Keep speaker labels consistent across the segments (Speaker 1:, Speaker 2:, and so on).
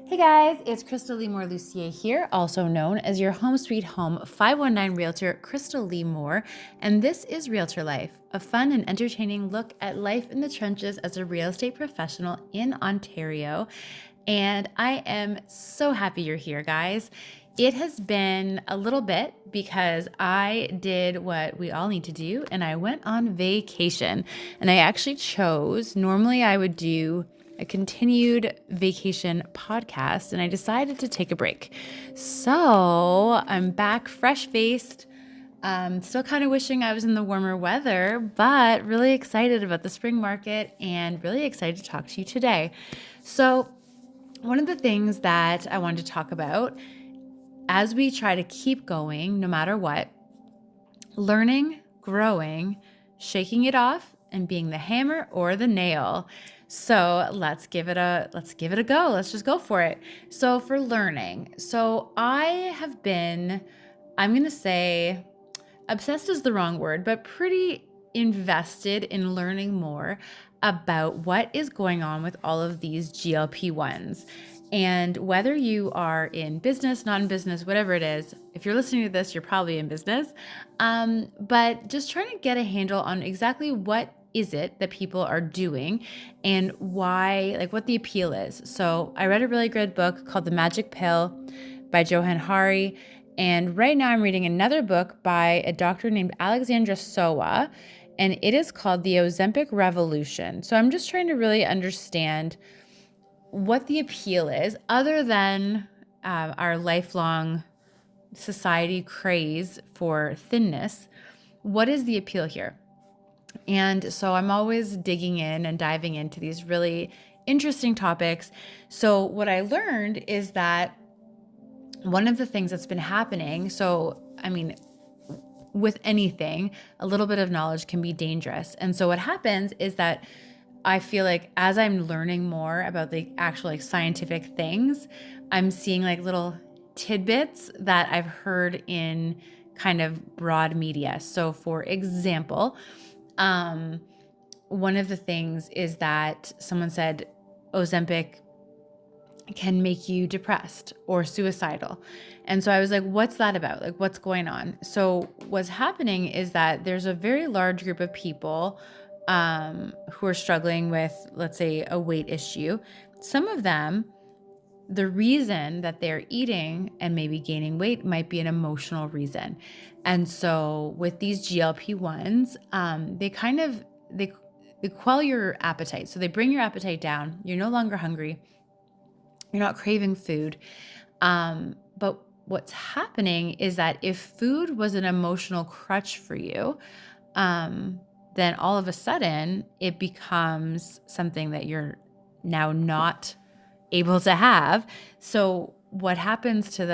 Speaker 1: Hey guys, it's Krystal Lee Moore Lucier here, also known as your home sweet home 519 realtor, Krystal Lee Moore, and this is Realtor Life, a fun and entertaining look at life in the trenches as a real estate professional in Ontario. And I am so happy you're here, guys. It has been a little bit because I did what we all need to do and I went on vacation. And I actually chose, normally I would do a continued vacation podcast, and I decided to take a break. So I'm back fresh faced. Still kind of wishing I was in the warmer weather, but really excited about the spring market and really excited to talk to you today. So, one of the things that I wanted to talk about as we try to keep going, no matter what, learning, growing, shaking it off, and being the hammer or the nail. So let's give it a go. Let's just go for it. So for learning, I have been, I'm gonna say, obsessed is the wrong word, but pretty invested in learning more about what is going on with all of these GLP-1s. And whether you are in business, non-business, whatever it is, if you're listening to this, you're probably in business. But just trying to get a handle on exactly what is it that people are doing and why, like what the appeal is. So I read a really good book called The Magic Pill by Johann Hari. And right now I'm reading another book by a doctor named Alexandra Sowa, and it is called The Ozempic Revolution. So I'm just trying to really understand what the appeal is, other than our lifelong society craze for thinness. What is the appeal here? And so I'm always digging in and diving into these really interesting topics. So what I learned is that one of the things that's been happening, with anything, a little bit of knowledge can be dangerous. And so what happens is that I feel like as I'm learning more about the actual scientific things, I'm seeing little tidbits that I've heard in kind of broad media. So for example, one of the things is that someone said Ozempic can make you depressed or suicidal. And so I was like, what's that about? Like, what's going on? So what's happening is that there's a very large group of people who are struggling with, let's say, a weight issue. Some of them, the reason that they're eating and maybe gaining weight might be an emotional reason. And so with these GLP-1s, they quell your appetite. So they bring your appetite down. You're no longer hungry. You're not craving food. But what's happening is that if food was an emotional crutch for you, then all of a sudden it becomes something that you're now not able to have. So what happens to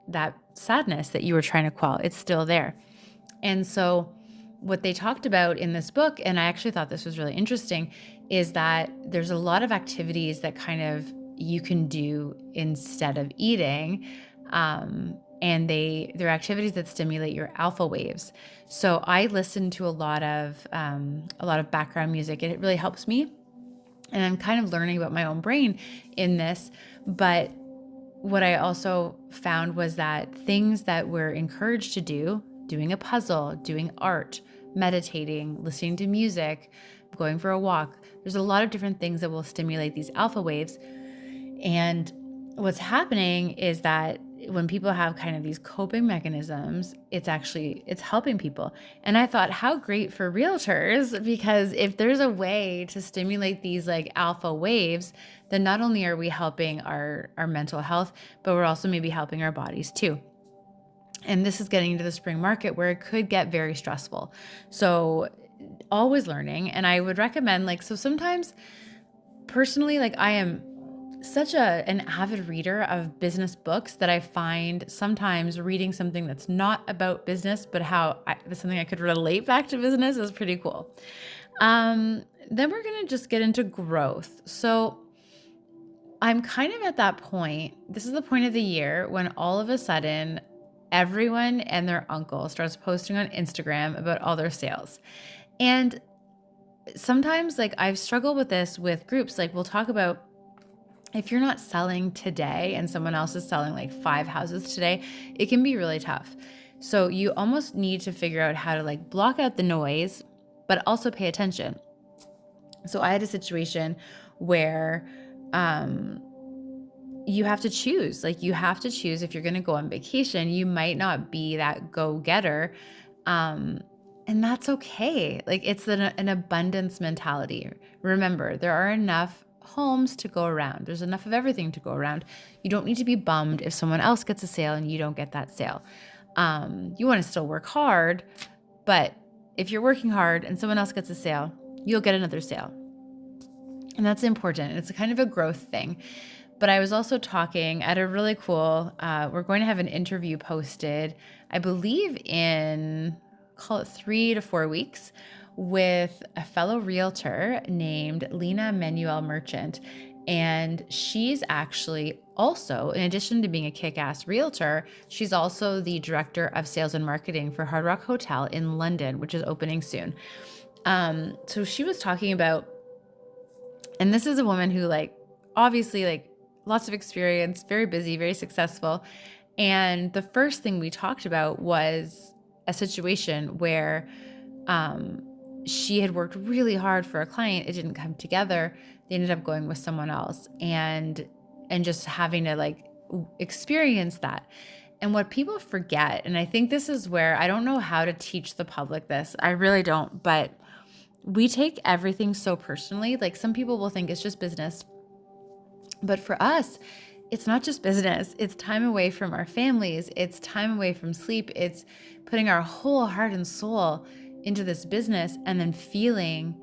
Speaker 1: that sadness that you were trying to quell? It's still there. And so what they talked about in this book, and I actually thought this was really interesting, is that there's a lot of activities that kind of you can do instead of eating. And they're activities that stimulate your alpha waves. So I listen to a lot of background music, and it really helps me. And I'm kind of learning about my own brain in this. But what I also found was that things that we're encouraged to do, doing a puzzle, doing art, meditating, listening to music, going for a walk, there's a lot of different things that will stimulate these alpha waves. And what's happening is that when people have kind of these coping mechanisms, it's helping people. And I thought, how great for realtors, because if there's a way to stimulate these alpha waves, then not only are we helping our mental health, but we're also maybe helping our bodies too. And this is getting into the spring market where it could get very stressful. So always learning. And I would recommend so sometimes personally, I am such an avid reader of business books that I find sometimes reading something that's not about business, but something I could relate back to business is pretty cool. Then we're going to just get into growth. So I'm kind of at that point. This is the point of the year when all of a sudden everyone and their uncle starts posting on Instagram about all their sales. And sometimes I've struggled with this with groups. We'll talk about if you're not selling today and someone else is selling like 5 houses today, it can be really tough. So you almost need to figure out how to like block out the noise, but also pay attention. So I had a situation where you have to choose. Like you have to choose if you're going to go on vacation. You might not be that go-getter. And that's okay. Like it's an abundance mentality. Remember, there are enough homes to go around. There's enough of everything to go around. You don't need to be bummed if someone else gets a sale and you don't get that sale. You want to still work hard, but if you're working hard and someone else gets a sale, you'll get another sale. And that's important. It's a kind of a growth thing. But I was also talking at a really cool, we're going to have an interview posted, I believe in, call it 3 to 4 weeks, with a fellow realtor named Lena Manuel Merchant. And she's actually also, in addition to being a kick-ass realtor, she's also the director of sales and marketing for Hard Rock Hotel in London, which is opening soon. So she was talking about, and this is a woman who like, obviously like lots of experience, very busy, very successful. And the first thing we talked about was a situation where she had worked really hard for a client. It didn't come together. They ended up going with someone else and just having to like experience that. And what people forget, and I think this is where I don't know how to teach the public this. I really don't, but we take everything so personally. Like some people will think it's just business. But for us, it's not just business. It's time away from our families. It's time away from sleep. It's putting our whole heart and soul into this business and then feeling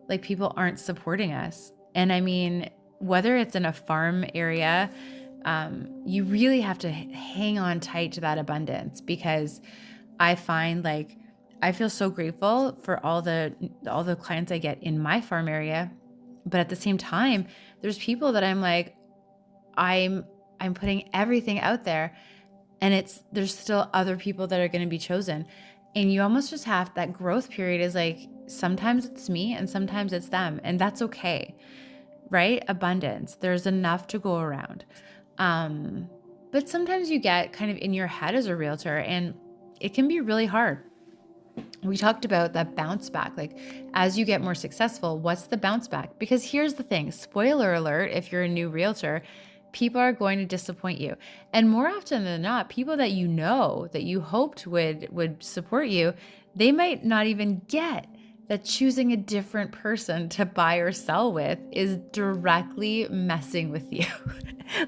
Speaker 1: like people aren't supporting us. And I mean, whether it's in a farm area, you really have to hang on tight to that abundance, because I find like I feel so grateful for all the clients I get in my farm area. But at the same time, there's people that I'm like, I'm putting everything out there, and there's still other people that are going to be chosen. And you almost just have that growth period is like, sometimes it's me and sometimes it's them. And that's okay, right? Abundance. There's enough to go around. But sometimes you get kind of in your head as a realtor, and it can be really hard. We talked about that bounce back. Like as you get more successful, what's the bounce back? Because here's the thing, spoiler alert, if you're a new realtor, people are going to disappoint you. And more often than not, people that you know, that you hoped would support you, they might not even get that choosing a different person to buy or sell with is directly messing with you.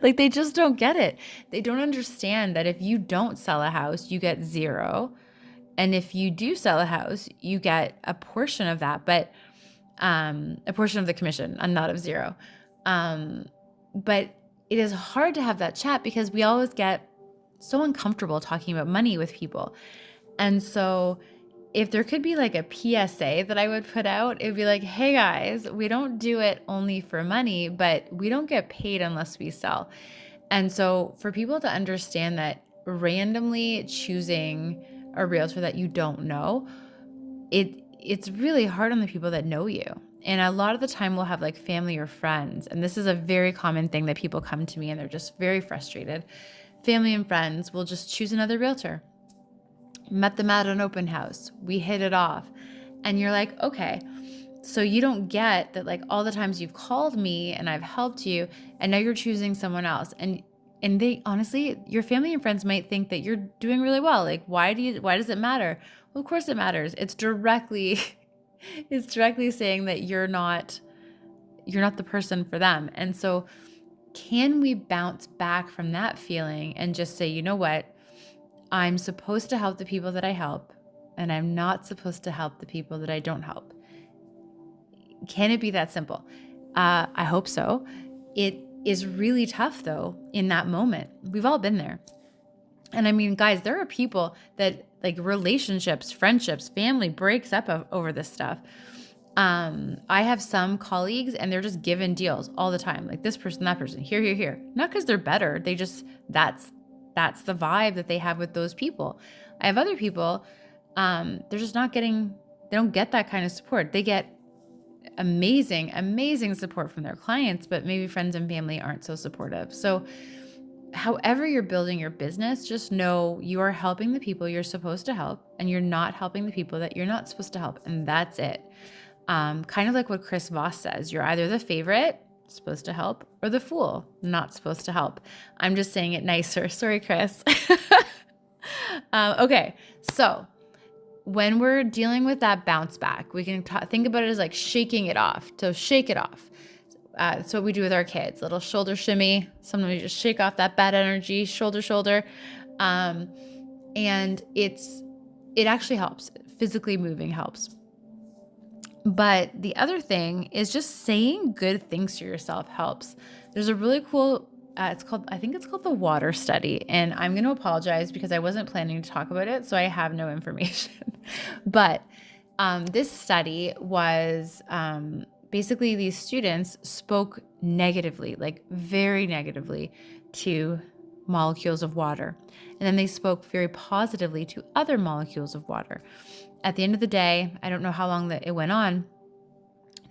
Speaker 1: Like they just don't get it. They don't understand that if you don't sell a house, you get 0. And if you do sell a house, you get a portion of that, but a portion of the commission, and not of 0. But it is hard to have that chat because we always get so uncomfortable talking about money with people. And so if there could be like a PSA that I would put out, it would be like, hey guys, we don't do it only for money, but we don't get paid unless we sell. And so for people to understand that randomly choosing a realtor that you don't know, it's really hard on the people that know you. And a lot of the time we'll have like family or friends. And this is a very common thing that people come to me and they're just very frustrated. Family and friends will just choose another realtor. Met them at an open house. We hit it off. And you're like, okay, so you don't get that like all the times you've called me and I've helped you and now you're choosing someone else. And they honestly, your family and friends might think that you're doing really well. Like, why does it matter? Well, of course it matters. It's directly saying that you're not the person for them. And so can we bounce back from that feeling and just say, you know what? I'm supposed to help the people that I help, and I'm not supposed to help the people that I don't help. Can it be that simple? I hope so. It is really tough though in that moment. We've all been there. And I mean, guys, there are people that like relationships, friendships, family breaks up over this stuff. I have some colleagues and they're just given deals all the time. Like this person, that person, here. Not because they're better. They just, that's the vibe that they have with those people. I have other people, they're just not getting, they don't get that kind of support. They get amazing, amazing support from their clients, but maybe friends and family aren't so supportive. So however you're building your business, just know you are helping the people you're supposed to help, and you're not helping the people that you're not supposed to help. And that's it. Kind of like what Chris Voss says, you're either the favorite, supposed to help, or the fool, not supposed to help. I'm just saying it nicer. Sorry, Chris. Okay, so when we're dealing with that bounce back, we can think about it as like shaking it off. So shake it off. That's what we do with our kids. Little shoulder shimmy. Sometimes we just shake off that bad energy, shoulder. And it actually helps. Physically moving helps. But the other thing is just saying good things to yourself helps. There's a really cool, I think it's called the water study. And I'm going to apologize because I wasn't planning to talk about it, so I have no information. But this study was basically these students spoke negatively, like very negatively, to molecules of water. And then they spoke very positively to other molecules of water. At the end of the day, I don't know how long that it went on,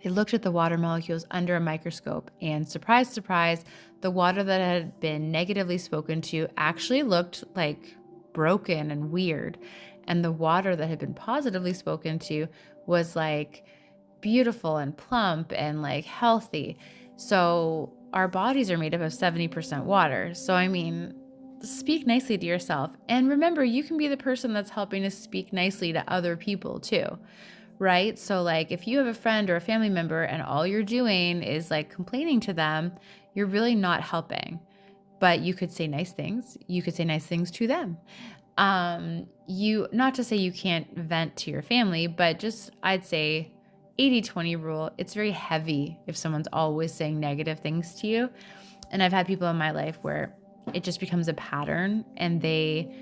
Speaker 1: they looked at the water molecules under a microscope, and surprise, surprise, the water that had been negatively spoken to actually looked like broken and weird. And the water that had been positively spoken to was like beautiful and plump and like healthy. So our bodies are made up of 70% water. So, I mean, speak nicely to yourself. And remember, you can be the person that's helping to speak nicely to other people too, right? So like if you have a friend or a family member and all you're doing is like complaining to them, you're really not helping. But you could say nice things. You could say nice things to them. Not to say you can't vent to your family, but just I'd say 80-20 rule. It's very heavy if someone's always saying negative things to you. And I've had people in my life where it just becomes a pattern, and they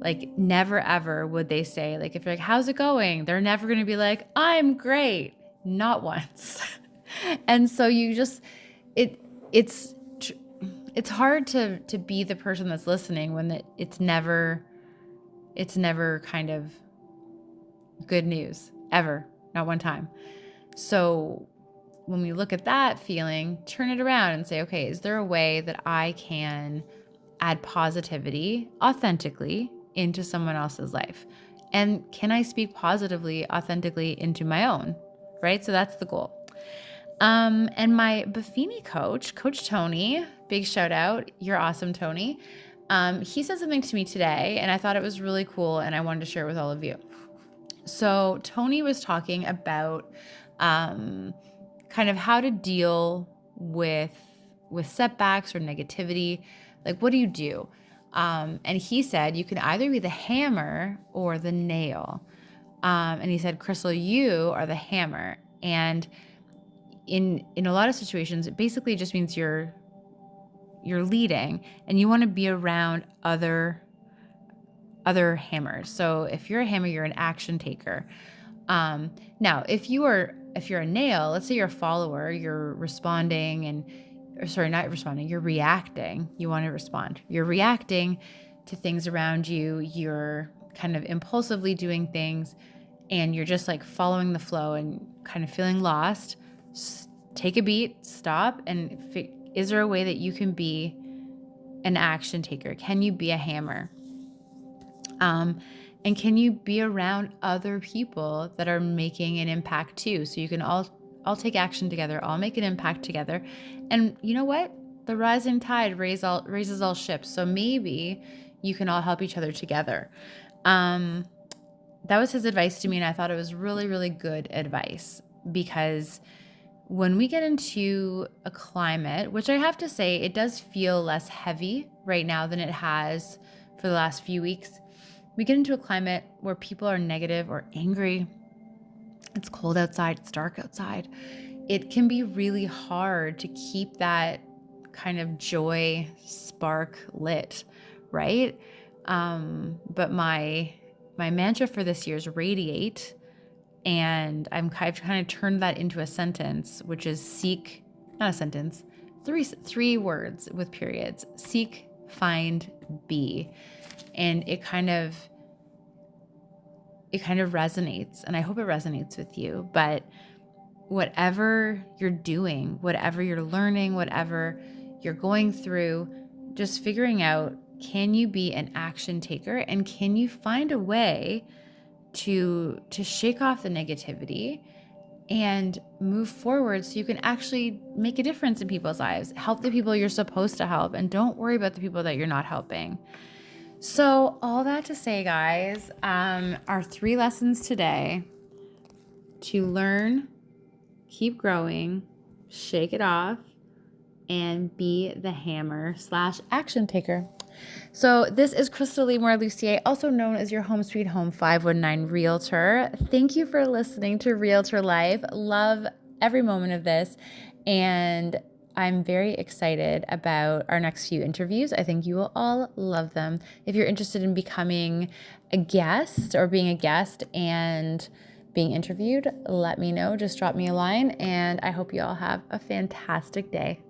Speaker 1: like never ever would they say, like, if you're like, how's it going? They're never going to be like, I'm great. Not once. And so you just, it's hard to be the person that's listening when it's never kind of good news ever, not one time. So when we look at that feeling, turn it around and say, okay, is there a way that I can add positivity authentically into someone else's life? And can I speak positively, authentically into my own, right? So that's the goal. And my Buffini coach, Coach Tony, big shout out. You're awesome, Tony. He said something to me today, and I thought it was really cool, and I wanted to share it with all of you. So Tony was talking about kind of how to deal with setbacks or negativity. Like, what do you do? And he said you can either be the hammer or the nail. And he said, Krystal, you are the hammer. And in a lot of situations, it basically just means you're leading, and you want to be around other hammers. So if you're a hammer, you're an action taker. Now, if you're a nail, let's say you're a follower, you're responding you're reacting. You want to respond. You're reacting to things around you. You're kind of impulsively doing things, and you're just like following the flow and kind of feeling lost. Take a beat, stop, and is there a way that you can be an action taker? Can you be a hammer? And can you be around other people that are making an impact too? So you can all take action together, all make an impact together. And you know what? The rising tide raises all ships. So maybe you can all help each other together. That was his advice to me, and I thought it was really, really good advice, because when we get into a climate, which I have to say, it does feel less heavy right now than it has for the last few weeks. We get into a climate where people are negative or angry. It's cold outside, it's dark outside. It can be really hard to keep that kind of joy spark lit, right? But my mantra for this year is radiate. And I've kind of turned that into a sentence, which is seek, not a sentence, three words with periods: seek, find, be. And it kind of resonates, and I hope it resonates with you. But whatever you're doing, whatever you're learning, whatever you're going through, just figuring out, can you be an action taker and can you find a way to shake off the negativity and move forward so you can actually make a difference in people's lives, help the people you're supposed to help, and don't worry about the people that you're not helping. So all that to say, guys, our 3 lessons today: to learn, keep growing, shake it off, and be the hammer/action taker. So this is Krystal Lee Moore Lucier, also known as your Home Sweet Home 519 Realtor. Thank you for listening to Realtor Life. Love every moment of this, and I'm very excited about our next few interviews. I think you will all love them. If you're interested in becoming a guest or being a guest and being interviewed, let me know. Just drop me a line, and I hope you all have a fantastic day.